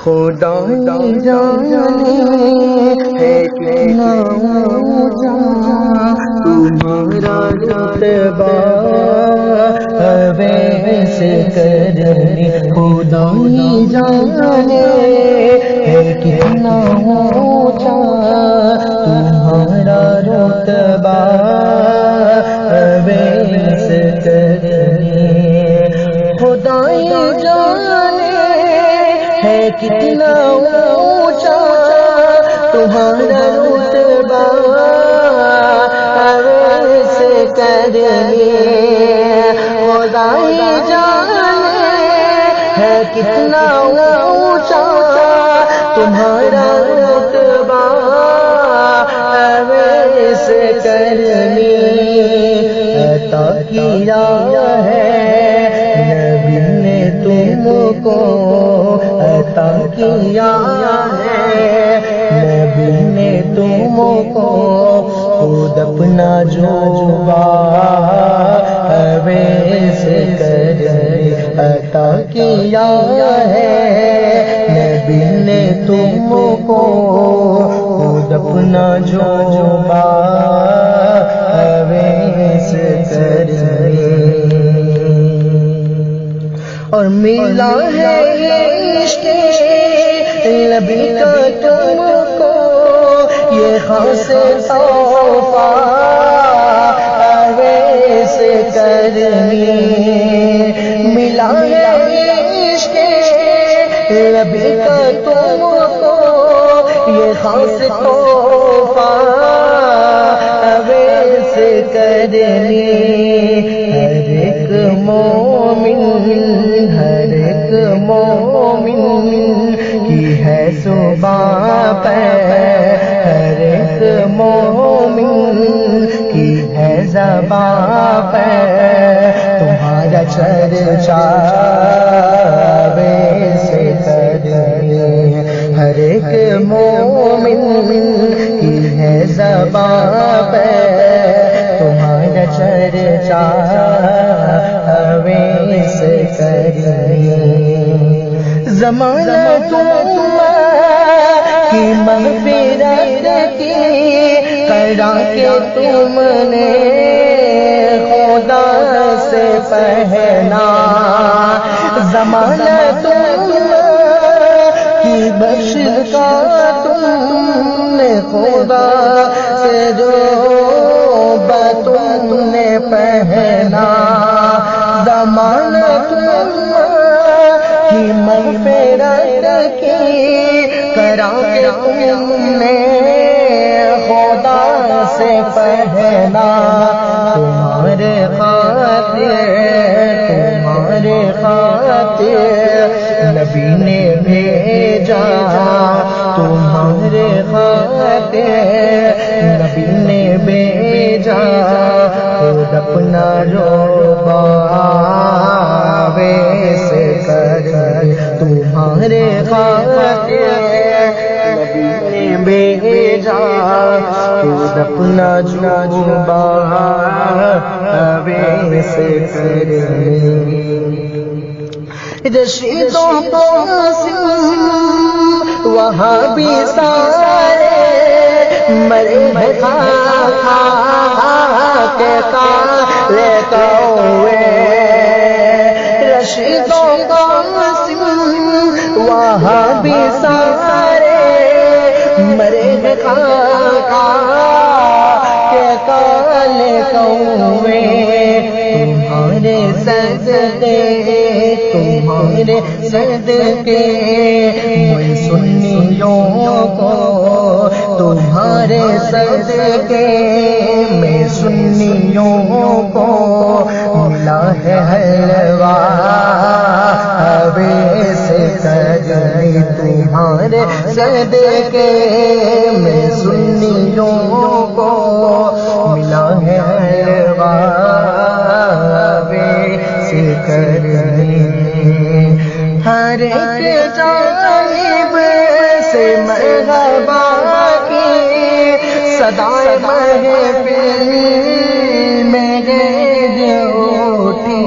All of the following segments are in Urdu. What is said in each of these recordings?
خدا جانے ہے کتنا اونچا تمہارا رتبہ اویس کرنی، خدا جانے ہے کتنا اونچا تمہارا رتبہ اویس کرنی، خدا جانے ہے کتنا اونچا تمہارا رتبہ اویس کرنی، خدا جانے ہے کتنا اونچا تمہارا رتبہ اویس کرنی، عطا کیا ہے نبی نے تم کو، عطا کیا ہے نبی نے تم کو، خود اپنا جوبا اویس کرنی، عطا کیا ہے نبی نے تم کو، خود اپنا جوبا اویس کرنی، اور ملا ہے عشق نبی کا تم کو یہ خاص تحفہ اویس کرنی، ملا ہے عشق نبی کا تم کو یہ خاص تحفہ اویس کرنی، ہر ایک مومن کی ہے صبح پہ، ہر ایک مومن کی ہے زباں پہ تمہارا چرچا اویس کرنی، ہر ایک مومن کی ہے زباں پہ تمہارا چرچا اویس کرنی، زمانہ تم کی مغفرت کی کرا کے تم نے خدا سے پہنا، زمانہ تم کی بخش کا تم نے خدا سے جو تم نے پہنا، زمانہ تم کی مغفرت کی کرا کے تم نے خدا سے پہنا، تمہارے خاطر نبی نے بھیجا، تمہارے خاطر نبی نے بھیجا، خود اپنا جوبا اویس کرنی، تمہارے خاطر نبی نے بھیجا، خود اپنا جوبا اویس کرنی، رشید و قاسم وہاں بھی سارے مرے کھا کے کالے کوے، رشید و قاسم وہاں بھی سارے مرے کھا کے کالے کوے، تمہارے صدقے میں سنیوں کو، تمہارے صدقے میں سنیوں کو ملا ہے حلوہ اویس کرنی، تمہارے صدقے میں سنیوں کو ملا ہے حلوہ اویس کرنی، ہر ایک جانب سے مرحبا کی صدائے محفل میں گرج اٹھی،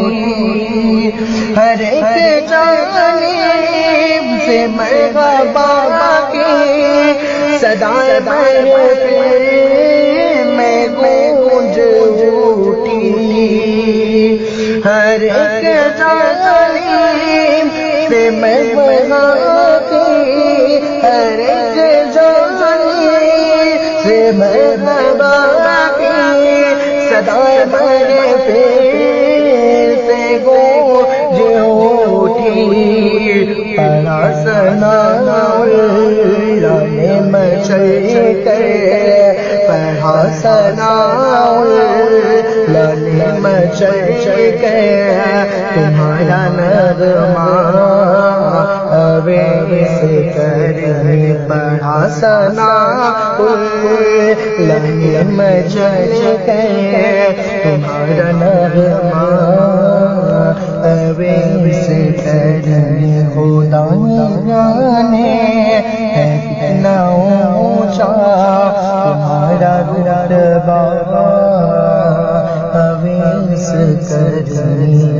ہر ایک جانب سے سے مرحبا کی صدائے میں گونج اٹھی، ہر ایک جانب سے مرحبا کی، ہر ایک جانب سے مرحبا کی صدائے سے گونج اٹھی، پڑھا ثنا اللہ نے مچل کر، پڑھا ثنا اللہ نے مچل کر، تمہارا نغمہ اویس کرے، پڑھا ثنا اللہ نے مچل کر، تمہارا نغمہ اویس کرے، خدا نے ہے کتنا اونچا تمہارا رتبہ اویس کرے۔